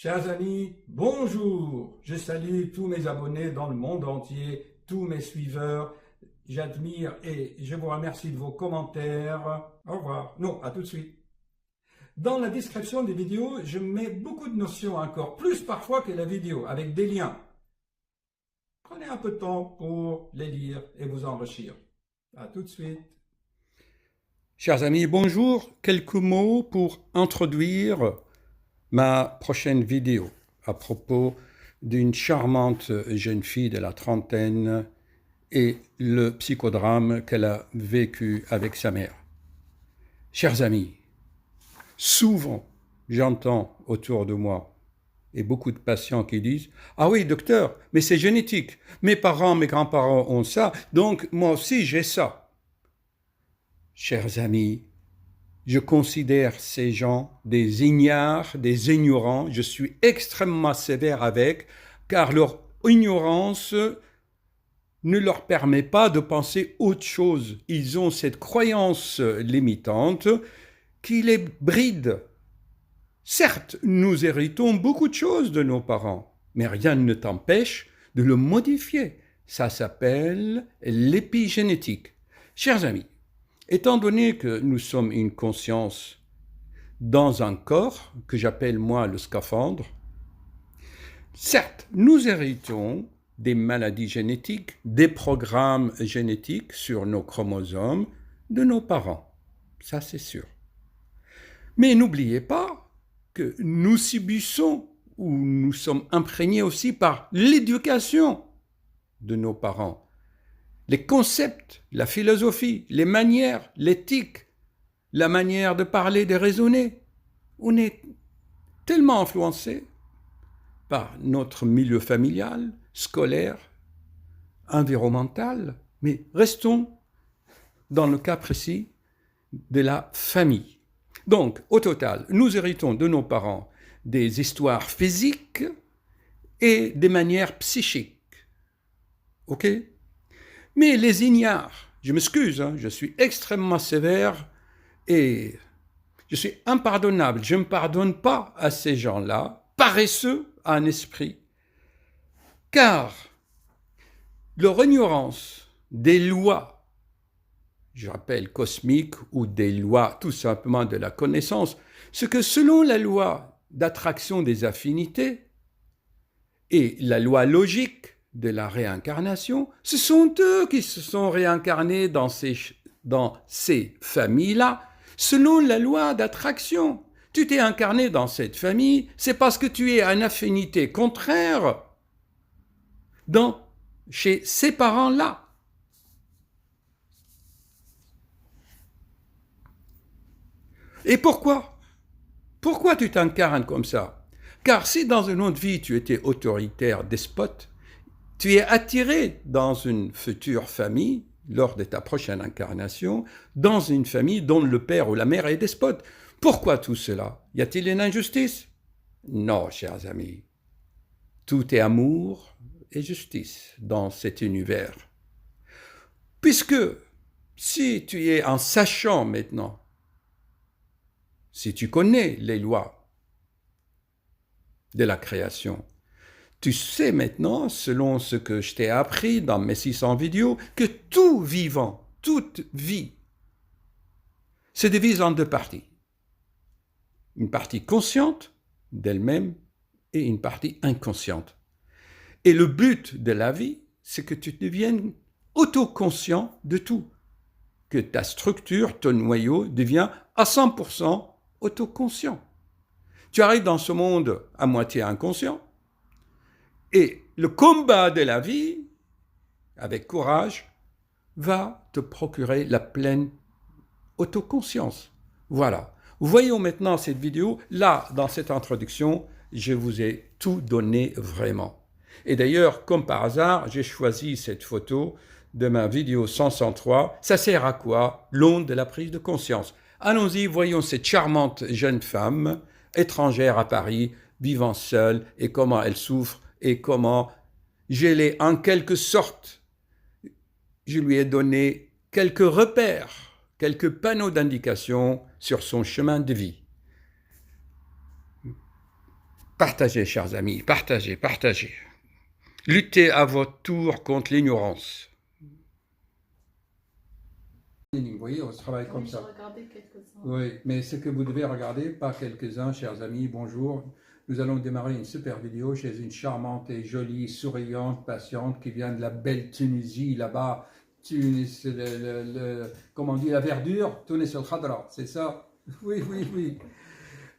Chers amis, bonjour. Je salue tous mes abonnés dans le monde entier, tous mes suiveurs. J'admire et je vous remercie de vos commentaires. Au revoir. Non, à tout de suite. Dans la description des vidéos, je mets beaucoup de notions encore, plus parfois que la vidéo, avec des liens. Prenez un peu de temps pour les lire et vous enrichir. À tout de suite. Chers amis, bonjour. Quelques mots pour introduire ma prochaine vidéo à propos d'une charmante jeune fille de la trentaine et le psychodrame qu'elle a vécu avec sa mère. Chers amis, souvent j'entends autour de moi et beaucoup de patients qui disent « Ah oui, docteur, mais c'est génétique. Mes parents, mes grands-parents ont ça, donc moi aussi j'ai ça. » Chers amis, je considère ces gens des ignares, des ignorants. Je suis extrêmement sévère avec, car leur ignorance ne leur permet pas de penser autre chose. Ils ont cette croyance limitante qui les bride. Certes, nous héritons beaucoup de choses de nos parents, mais rien ne t'empêche de le modifier. Ça s'appelle l'épigénétique. Chers amis, étant donné que nous sommes une conscience dans un corps, que j'appelle moi le scaphandre, certes, nous héritons des maladies génétiques, des programmes génétiques sur nos chromosomes de nos parents. Ça, c'est sûr. Mais n'oubliez pas que nous subissons ou nous sommes imprégnés aussi par l'éducation de nos parents. Les concepts, la philosophie, les manières, l'éthique, la manière de parler, de raisonner. On est tellement influencé par notre milieu familial, scolaire, environnemental, mais restons dans le cas précis de la famille. Donc, au total, nous héritons de nos parents des histoires physiques et des manières psychiques. OK ? Mais les ignares, je m'excuse, je suis extrêmement sévère et je suis impardonnable. Je ne pardonne pas à ces gens-là, paresseux en esprit, car leur ignorance des lois, je rappelle cosmiques, ou des lois tout simplement de la connaissance, c'est que selon la loi d'attraction des affinités et la loi logique de la réincarnation, ce sont eux qui se sont réincarnés dans ces familles-là, selon la loi d'attraction. Tu t'es incarné dans cette famille, c'est parce que tu es en affinité contraire chez ces parents-là. Et pourquoi? Pourquoi tu t'incarnes comme ça? Car si dans une autre vie tu étais autoritaire, despote, tu es attiré dans une future famille, lors de ta prochaine incarnation, dans une famille dont le père ou la mère est despote. Pourquoi tout cela? Y a-t-il une injustice? Non, chers amis. Tout est amour et justice dans cet univers. Puisque si tu es en sachant maintenant, si tu connais les lois de la création, tu sais maintenant, selon ce que je t'ai appris dans mes 600 vidéos, que tout vivant, toute vie, se divise en deux parties. Une partie consciente d'elle-même et une partie inconsciente. Et le but de la vie, c'est que tu deviennes autoconscient de tout. Que ta structure, ton noyau, devient à 100% autoconscient. Tu arrives dans ce monde à moitié inconscient, et le combat de la vie, avec courage, va te procurer la pleine autoconscience. Voilà. Voyons maintenant cette vidéo. Là, dans cette introduction, je vous ai tout donné vraiment. Et d'ailleurs, comme par hasard, j'ai choisi cette photo de ma vidéo 103. Ça sert à quoi? L'onde de la prise de conscience. Allons-y, voyons cette charmante jeune femme, étrangère à Paris, vivant seule, et comment elle souffre, et comment je l'ai en quelque sorte, je lui ai donné quelques repères, quelques panneaux d'indication sur son chemin de vie. Partagez, chers amis, partagez, partagez. Luttez à votre tour contre l'ignorance. Vous voyez, on se travaille comme ça. J'ai regardé quelques-uns. Oui, mais ce que vous devez regarder, pas quelques-uns, chers amis, bonjour. Nous allons démarrer une super vidéo chez une charmante et jolie, souriante patiente qui vient de la belle Tunisie, là-bas. Tunis, comment on dit, la verdure, Tunis al-Khadra, c'est ça? Oui, oui, oui.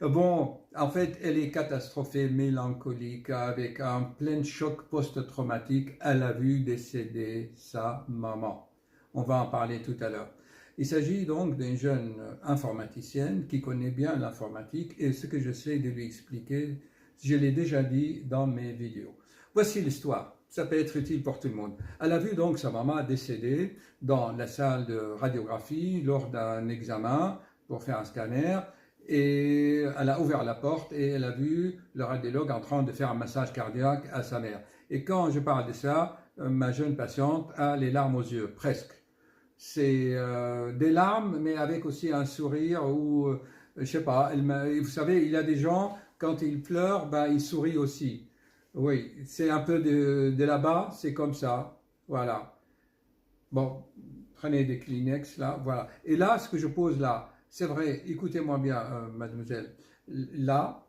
Bon, en fait, elle est catastrophée, mélancolique, avec un plein choc post-traumatique. Elle a vu décéder sa maman. On va en parler tout à l'heure. Il s'agit donc d'une jeune informaticienne qui connaît bien l'informatique et ce que j'essaie de lui expliquer, je l'ai déjà dit dans mes vidéos. Voici l'histoire, ça peut être utile pour tout le monde. Elle a vu donc sa maman décédée dans la salle de radiographie lors d'un examen pour faire un scanner et elle a ouvert la porte et elle a vu le radiologue en train de faire un massage cardiaque à sa mère. Et quand je parle de ça, ma jeune patiente a les larmes aux yeux, presque. C'est des larmes, mais avec aussi un sourire ou, je sais pas, vous savez, il y a des gens, quand ils pleurent, ben, ils sourient aussi. Oui, c'est un peu de là-bas, c'est comme ça, voilà. Bon, prenez des Kleenex, là, voilà. Et là, ce que je pose là, c'est vrai, écoutez-moi bien, mademoiselle, là,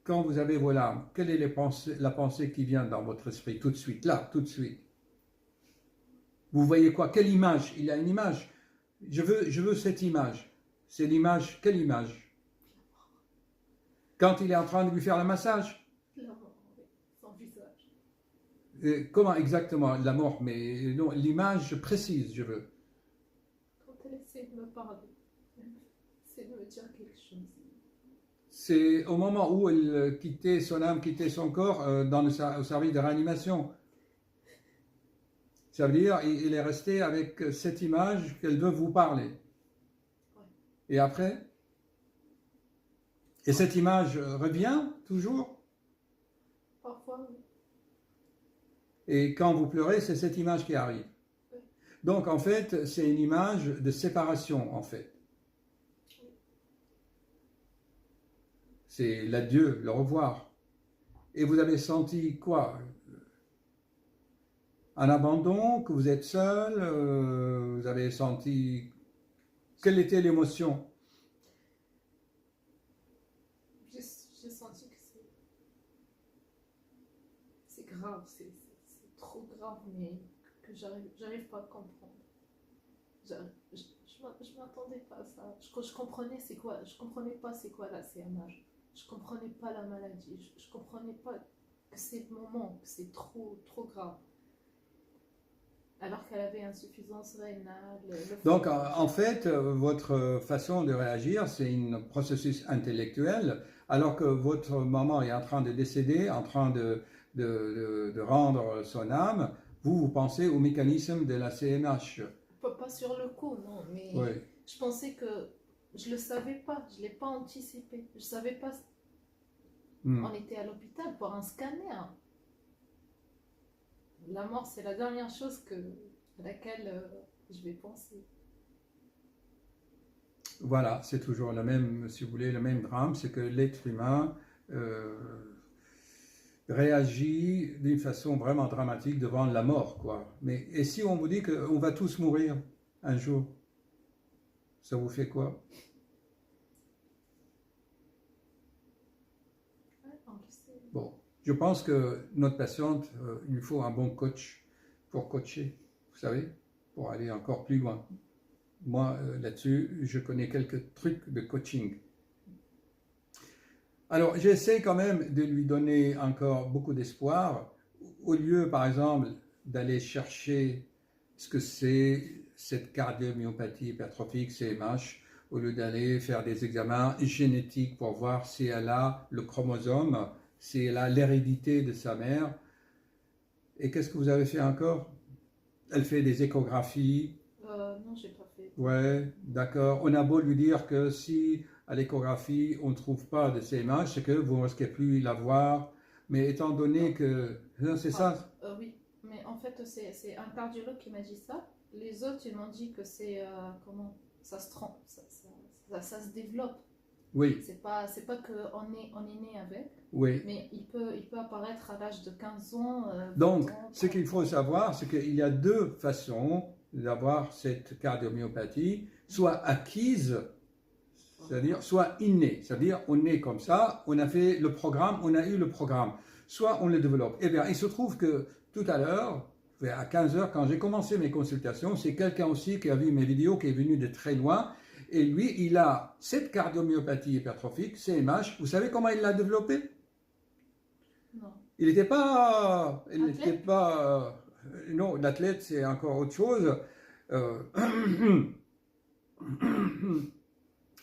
quand vous avez vos larmes, quelle est la pensée qui vient dans votre esprit, tout de suite, là, tout de suite? Vous voyez quoi? Quelle image? Il y a une image. Je veux cette image. C'est l'image. Quelle image? Quand il est en train de lui faire le massage? La mort, oui, son visage. Comment exactement? La mort, mais non, l'image précise, je veux. Quand elle essaie de me parler, c'est de me dire quelque chose. C'est au moment où elle quittait son âme, quittait son corps au service de réanimation. Ça veut dire qu'il est resté avec cette image qu'elle veut vous parler. Ouais. Et après? Et cette image revient toujours? Parfois, oui. Et quand vous pleurez, c'est cette image qui arrive. Oui. Donc en fait, c'est une image de séparation en fait. Oui. C'est l'adieu, le revoir. Et vous avez senti quoi? Un abandon, que vous êtes seul, vous avez senti... Quelle était l'émotion? J'ai senti que c'est grave, c'est trop grave, mais que j'arrive pas à comprendre. Je m'attendais pas à ça. Je comprenais je comprenais pas c'est quoi la CMH. Je comprenais pas la maladie. Je comprenais pas que c'est le moment, que c'est trop grave. Alors qu'elle avait insuffisance rénale. Donc, en fait, votre façon de réagir, c'est un processus intellectuel, alors que votre maman est en train de décéder, en train de rendre son âme, vous pensez au mécanisme de la CMH. Pas sur le coup, non, mais Oui. je pensais que je le savais pas, je l'ai pas anticipé. Je savais pas. On était à l'hôpital pour un scanner. La mort, c'est la dernière chose à laquelle je vais penser. Voilà, c'est toujours le même, si vous voulez, le même drame, c'est que l'être humain réagit d'une façon vraiment dramatique devant la mort, quoi. Mais et si on vous dit qu'on va tous mourir un jour, ça vous fait quoi? Bon, je pense que notre patiente, il lui faut un bon coach pour coacher, vous savez, pour aller encore plus loin. Moi, là-dessus, je connais quelques trucs de coaching. Alors, j'essaie quand même de lui donner encore beaucoup d'espoir, au lieu, par exemple, d'aller chercher ce que c'est cette cardiomyopathie hypertrophique, CMH, au lieu d'aller faire des examens génétiques pour voir si elle a le chromosome, si elle a l'hérédité de sa mère. Et qu'est-ce que vous avez fait encore? Elle fait des échographies. Non, j'ai pas fait. Ouais, d'accord. On a beau lui dire que si à l'échographie on ne trouve pas de CMH, c'est que vous ne risquez plus l'avoir. Mais étant donné que... C'est ça? Oui, mais en fait, c'est un cardiologue qui m'a dit ça. Les autres, ils m'ont dit que c'est... comment ça se développe. Oui, C'est pas qu'on on est né avec, oui. mais il peut apparaître à l'âge de 15 ans, 20 Donc, ans, ce 30 qu'il faut ans. savoir, c'est qu'il y a deux façons d'avoir cette cardiomyopathie, soit acquise, c'est-à-dire soit innée, c'est-à-dire on est comme ça, on a fait le programme, on a eu le programme, soit on le développe. Eh bien, il se trouve que tout à l'heure, à 15 heures, quand j'ai commencé mes consultations, c'est quelqu'un aussi qui a vu mes vidéos, qui est venu de très loin, et lui, il a cette cardiomyopathie hypertrophique, CMH. Vous savez comment il l'a développée? Non. Il n'était pas, Athlète? non, l'athlète c'est encore autre chose. Euh,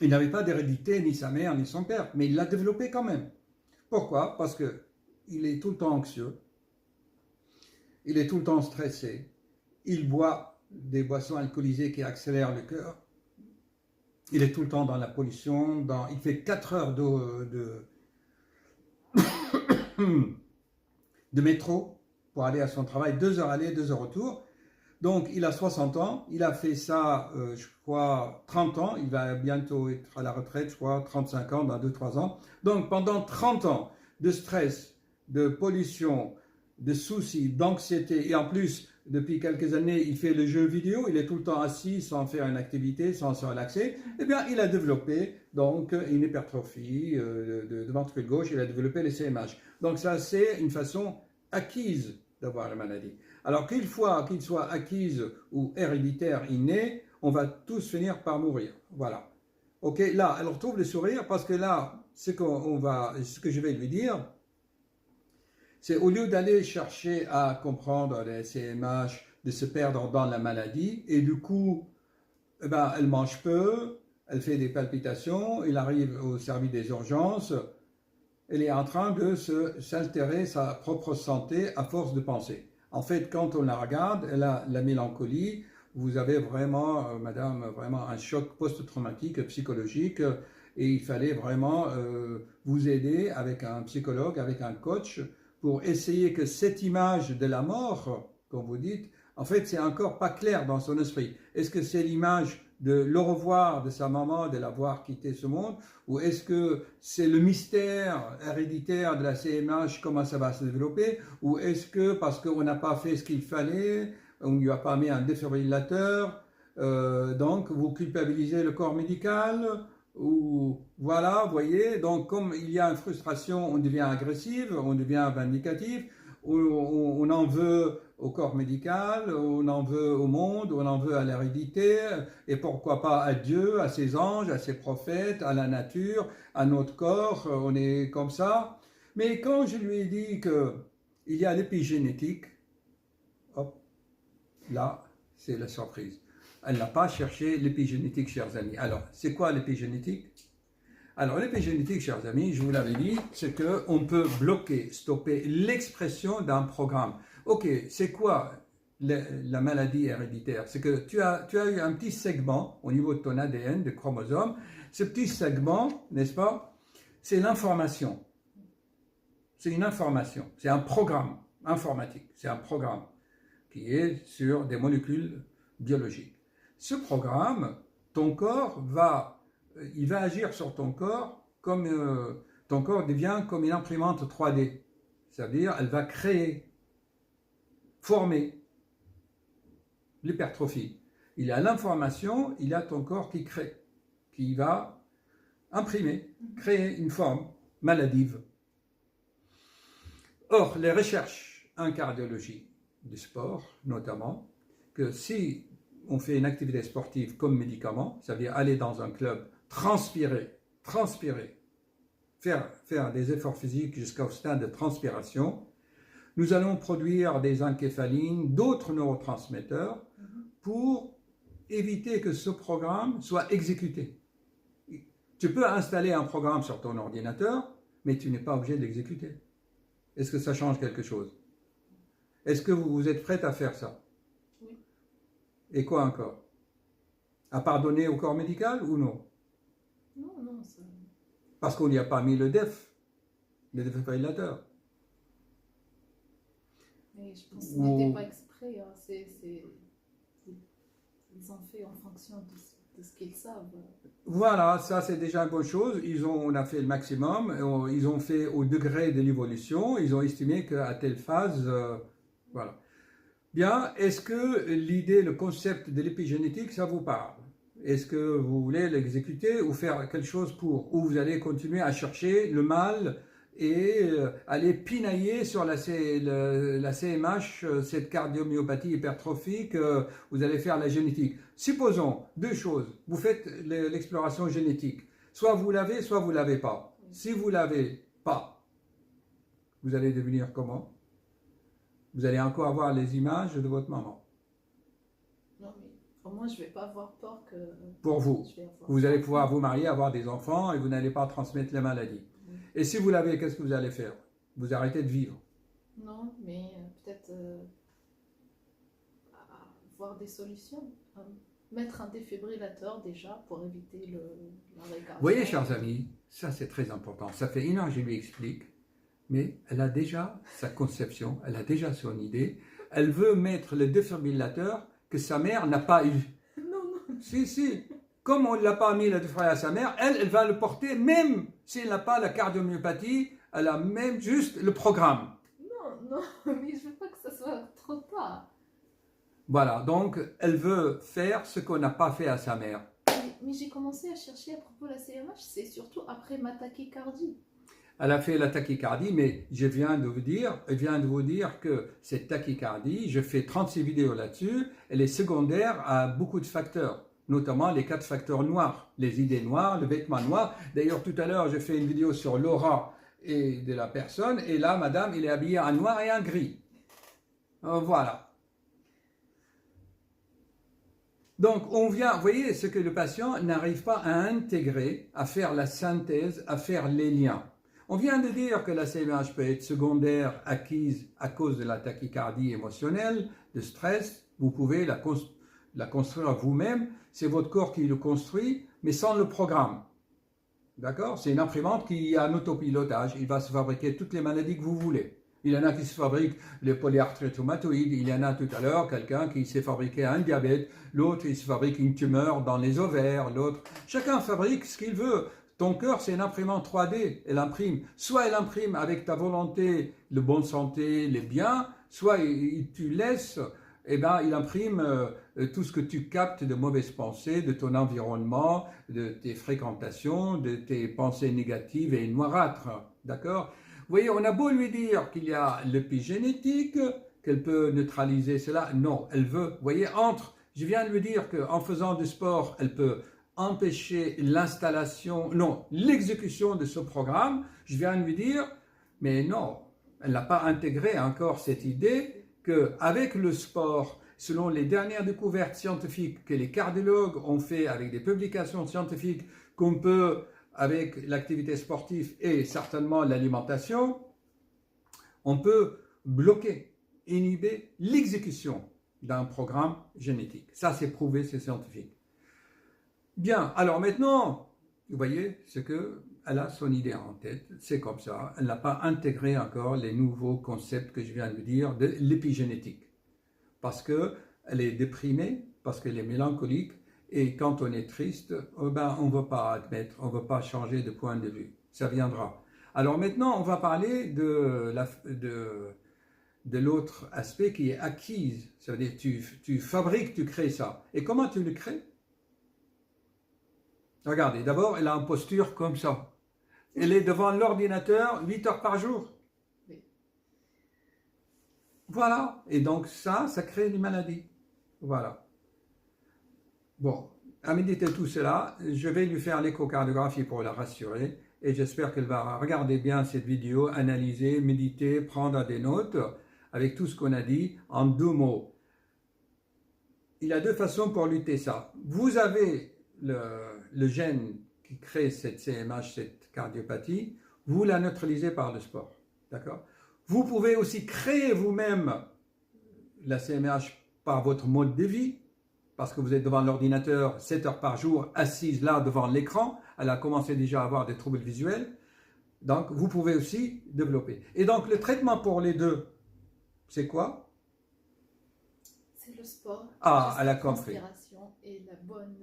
il n'avait pas d'hérédité, ni sa mère, ni son père, mais il l'a développé quand même. Pourquoi? Parce que il est tout le temps anxieux, il est tout le temps stressé, il boit des boissons alcoolisées qui accélèrent le cœur, il est tout le temps dans la pollution, il fait 4 heures de métro pour aller à son travail, 2 heures aller, 2 heures retour. Donc il a 60 ans, il a fait ça, je crois, 30 ans, il va bientôt être à la retraite, je crois, 35 ans, dans 2-3 ans. Donc pendant 30 ans de stress, de pollution, de soucis, d'anxiété, et en plus, depuis quelques années, il fait le jeu vidéo, il est tout le temps assis sans faire une activité, sans se relaxer, eh bien il a développé donc une hypertrophie de ventricule gauche, il a développé les CMH. Donc ça, c'est une façon acquise d'avoir la maladie. Alors qu'il soit acquise ou héréditaire, innée, on va tous finir par mourir. Voilà. Ok, là, elle retrouve le sourire parce que là, ce que je vais lui dire, c'est au lieu d'aller chercher à comprendre les CMH, de se perdre dans la maladie, et du coup, eh ben, elle mange peu, elle fait des palpitations, il arrive au service des urgences, elle est en train de s'altérer sa propre santé à force de penser. En fait, quand on la regarde, elle a la mélancolie, vous avez vraiment, madame, vraiment un choc post-traumatique psychologique et il fallait vraiment vous aider avec un psychologue, avec un coach pour essayer que cette image de la mort, comme vous dites, en fait, c'est encore pas clair dans son esprit. Est-ce que c'est l'image de le revoir de sa maman, de l'avoir quitté ce monde, ou est-ce que c'est le mystère héréditaire de la CMH, comment ça va se développer, ou est-ce que parce qu'on n'a pas fait ce qu'il fallait, on ne lui a pas mis un défibrillateur, donc vous culpabilisez le corps médical, ou voilà, vous voyez, donc comme il y a une frustration, on devient agressif, on devient vindicatif, on en veut au corps médical, on en veut au monde, on en veut à l'hérédité, et pourquoi pas à Dieu, à ses anges, à ses prophètes, à la nature, à notre corps, on est comme ça. Mais quand je lui ai dit qu'il y a l'épigénétique, hop, là, c'est la surprise. Elle n'a pas cherché l'épigénétique, chers amis. Alors, c'est quoi l'épigénétique? Alors, l'épigénétique, chers amis, je vous l'avais dit, c'est qu'on peut bloquer, stopper l'expression d'un programme. Ok, c'est quoi la maladie héréditaire? C'est que tu as eu un petit segment au niveau de ton ADN, de chromosome. Ce petit segment, n'est-ce pas? C'est l'information. C'est une information. C'est un programme informatique. C'est un programme qui est sur des molécules biologiques. Ce programme, ton corps il va agir sur ton corps comme ton corps devient comme une imprimante 3D. C'est-à-dire, elle va créer, former l'hypertrophie. Il y a l'information, il y a ton corps qui crée, qui va imprimer, créer une forme maladive. Or, les recherches en cardiologie du sport, notamment, que si on fait une activité sportive comme médicament, c'est-à-dire aller dans un club, transpirer, faire des efforts physiques jusqu'au stade de transpiration, nous allons produire des encéphalines, d'autres neurotransmetteurs pour éviter que ce programme soit exécuté. Tu peux installer un programme sur ton ordinateur, mais tu n'es pas obligé de l'exécuter. Est-ce que ça change quelque chose? Est-ce que vous êtes prête à faire ça? Oui. Et quoi encore? À pardonner au corps médical ou non? Non, ça... Parce qu'on n'y a pas mis le défibrillateur. Mais je pense que ce n'était pas exprès. Hein. ils ont fait en fonction de ce qu'ils savent. Voilà, ça c'est déjà une bonne chose. On a fait le maximum. Ils ont fait au degré de l'évolution. Ils ont estimé qu'à telle phase, voilà. Bien, est-ce que l'idée, le concept de l'épigénétique, ça vous parle? Est-ce que vous voulez l'exécuter ou faire quelque chose pour? Ou vous allez continuer à chercher le mal et aller pinailler sur la CMH, cette cardiomyopathie hypertrophique, vous allez faire la génétique. Supposons deux choses. Vous faites l'exploration génétique. Soit vous l'avez, soit vous ne l'avez pas. Si vous ne l'avez pas, vous allez devenir comment? Vous allez encore avoir les images de votre maman. Non, mais au moins, je ne vais pas avoir peur que... Pour vous. Vous allez pouvoir vous marier, avoir des enfants et vous n'allez pas transmettre les maladies. Et si vous l'avez, qu'est-ce que vous allez faire? Vous arrêtez de vivre. Non, mais peut-être voir des solutions. Mettre un défibrillateur déjà pour éviter la récardiation. Vous voyez, chers amis, ça c'est très important. Ça fait 1 heure que je lui explique, mais elle a déjà sa conception, elle a déjà son idée. Elle veut mettre le défibrillateur que sa mère n'a pas eu. Non, non. Si. Comme on ne l'a pas mis le défibrillateur à sa mère, elle va le porter même s'il n'a pas la cardiomyopathie, elle a même juste le programme. Non, mais je ne veux pas que ça soit trop tard. Voilà, donc elle veut faire ce qu'on n'a pas fait à sa mère. Mais j'ai commencé à chercher à propos de la CMH, c'est surtout après ma tachycardie. Elle a fait la tachycardie, mais je viens de vous dire que cette tachycardie, je fais 36 vidéos là-dessus, elle est secondaire à beaucoup de facteurs, notamment les 4 facteurs noirs, les idées noires, le vêtement noir. D'ailleurs, tout à l'heure, j'ai fait une vidéo sur l'aura et de la personne, et là, madame, il est habillé en noir et en gris. Voilà. Donc, on vient, vous voyez, ce que le patient n'arrive pas à intégrer, à faire la synthèse, à faire les liens. On vient de dire que la CMH peut être secondaire acquise à cause de la tachycardie émotionnelle, de stress. Vous pouvez la construire vous-même. C'est votre corps qui le construit, mais sans le programme. D'accord? C'est une imprimante qui a un autopilotage. Il va se fabriquer toutes les maladies que vous voulez. Il y en a qui se fabriquent les polyarthrite rhumatoïde. Il y en a tout à l'heure quelqu'un qui s'est fabriqué un diabète. L'autre, il se fabrique une tumeur dans les ovaires. L'autre, chacun fabrique ce qu'il veut. Ton cœur, c'est une imprimante 3D. Elle imprime. Soit elle imprime avec ta volonté, le bonne santé, les biens. Soit tu laisses, il imprime tout ce que tu captes de mauvaises pensées, de ton environnement, de tes fréquentations, de tes pensées négatives et noirâtres. D'accord? Vous voyez, on a beau lui dire qu'il y a l'épigénétique, qu'elle peut neutraliser cela. Non, elle veut. Vous voyez, je viens de lui dire qu'en faisant du sport, elle peut empêcher l'exécution de ce programme. Je viens de lui dire, mais non, elle n'a pas intégré encore cette idée qu'avec le sport, selon les dernières découvertes scientifiques que les cardiologues ont fait avec des publications scientifiques, qu'on peut, avec l'activité sportive et certainement l'alimentation, on peut bloquer, inhiber l'exécution d'un programme génétique. Ça, c'est prouvé, c'est scientifique. Bien, alors maintenant, vous voyez, c'est qu'elle a son idée en tête, c'est comme ça, elle n'a pas intégré encore les nouveaux concepts que je viens de dire de l'épigénétique. Parce qu'elle est déprimée, parce qu'elle est mélancolique, et quand on est triste, on ne veut pas admettre, on ne veut pas changer de point de vue. Ça viendra. Alors maintenant, on va parler de l'autre aspect qui est acquise. Ça veut dire tu fabriques, tu crées ça. Et comment tu le crées? Regardez, d'abord, elle a une posture comme ça. Elle est devant l'ordinateur 8 heures par jour. Oui. Voilà. Et donc ça crée des maladies. Voilà. Bon, à méditer tout cela, je vais lui faire l'échocardiographie pour la rassurer et j'espère qu'elle va regarder bien cette vidéo, analyser, méditer, prendre des notes avec tout ce qu'on a dit en 2 mots. Il y a 2 façons pour lutter ça. Vous avez le gène qui crée cette CMH, cette cardiopathie, vous la neutralisez par le sport. D'accord? Vous pouvez aussi créer vous-même la CMH par votre mode de vie, parce que vous êtes devant l'ordinateur 7 heures par jour, assise là devant l'écran, elle a commencé déjà à avoir des troubles visuels, donc vous pouvez aussi développer. Et donc le traitement pour les deux, c'est quoi? C'est le sport. Ah, elle a compris. et la bonne...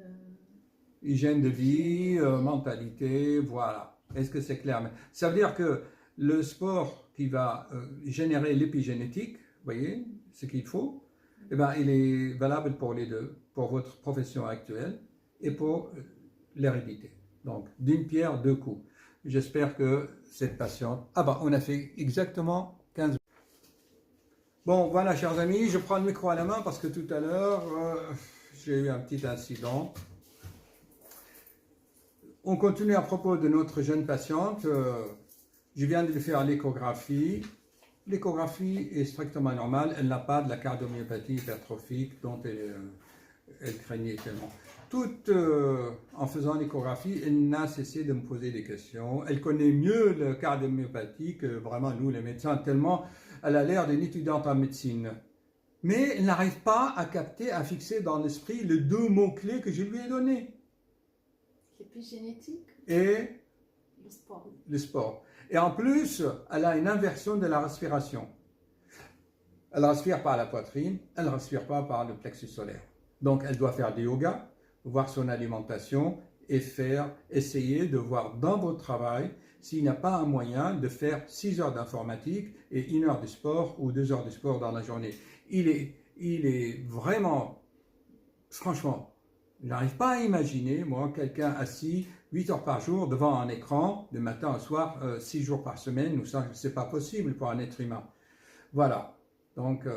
Hygiène de vie, mentalité, voilà. Est-ce que c'est clair? Ça veut dire que le sport qui va générer l'épigénétique, vous voyez, ce qu'il faut, eh ben, il est valable pour les deux, pour votre profession actuelle et pour l'hérédité. Donc, d'une pierre, deux coups. J'espère que cette patiente... Ah ben, on a fait exactement 15 minutes. Bon, voilà, chers amis, je prends le micro à la main parce que tout à l'heure, j'ai eu un petit incident. On continue à propos de notre jeune patiente. Je viens de lui faire l'échographie. L'échographie est strictement normale. Elle n'a pas de la cardiomyopathie hypertrophique dont elle craignait tellement. En faisant l'échographie, elle n'a cessé de me poser des questions. Elle connaît mieux la cardiomyopathie que vraiment nous, les médecins, tellement elle a l'air d'une étudiante en médecine. Mais elle n'arrive pas à capter, à fixer dans l'esprit les deux mots-clés que je lui ai donnés. L'épigénétique Et le sport. le sport. Et en plus, elle a une inversion de la respiration. Elle respire par la poitrine, elle ne respire pas par le plexus solaire. Donc, elle doit faire du yoga, voir son alimentation et essayer de voir dans votre travail s'il n'y a pas un moyen de faire 6 heures d'informatique et 1 heure de sport ou 2 heures de sport dans la journée. Il est vraiment, franchement, je n'arrive pas à imaginer, moi, quelqu'un assis 8 heures par jour devant un écran, de matin au soir, 6 jours par semaine, ou ça, c'est pas possible pour un être humain. Voilà. Donc,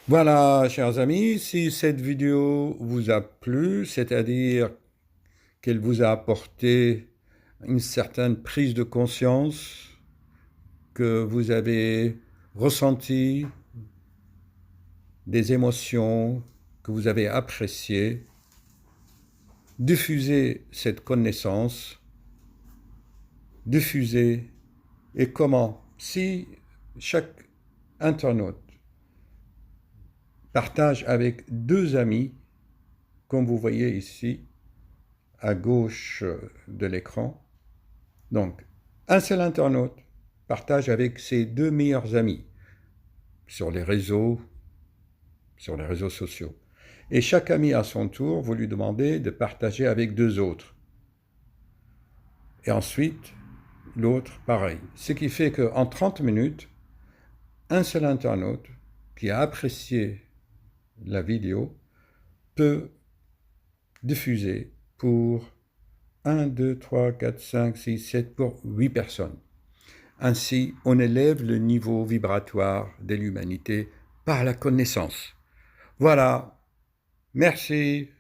voilà, chers amis, si cette vidéo vous a plu, c'est-à-dire qu'elle vous a apporté une certaine prise de conscience, que vous avez ressenti des émotions que vous avez appréciées, diffusez cette connaissance, diffusez, et comment? Si chaque internaute partage avec 2 amis, comme vous voyez ici, à gauche de l'écran, donc un seul internaute partage avec ses 2 meilleurs amis sur les réseaux sociaux. Et chaque ami à son tour, vous lui demandez de partager avec 2 autres. Et ensuite, l'autre, pareil. Ce qui fait qu'en 30 minutes, un seul internaute qui a apprécié la vidéo peut diffuser pour 1, 2, 3, 4, 5, 6, 7, pour 8 personnes. Ainsi, on élève le niveau vibratoire de l'humanité par la connaissance. Voilà, merci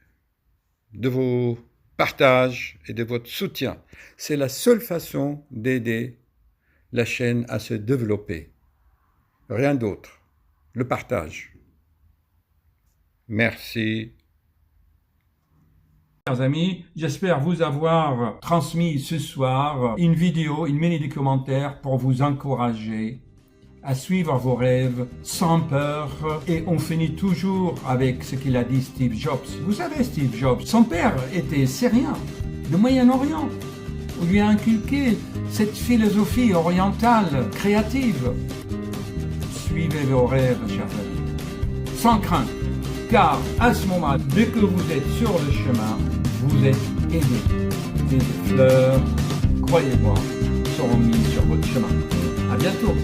de vos partages et de votre soutien. C'est la seule façon d'aider la chaîne à se développer. Rien d'autre. Le partage. Merci. Chers amis, j'espère vous avoir transmis ce soir une vidéo, une mini-documentaire pour vous encourager à suivre vos rêves sans peur. Et on finit toujours avec ce qu'il a dit Steve Jobs. Vous savez, Steve Jobs, son père était syrien, du Moyen-Orient. On lui a inculqué cette philosophie orientale, créative. Suivez vos rêves, chers amis, sans crainte. Car à ce moment, dès que vous êtes sur le chemin, vous êtes aidé. Des fleurs, croyez-moi, seront mises sur votre chemin. À bientôt.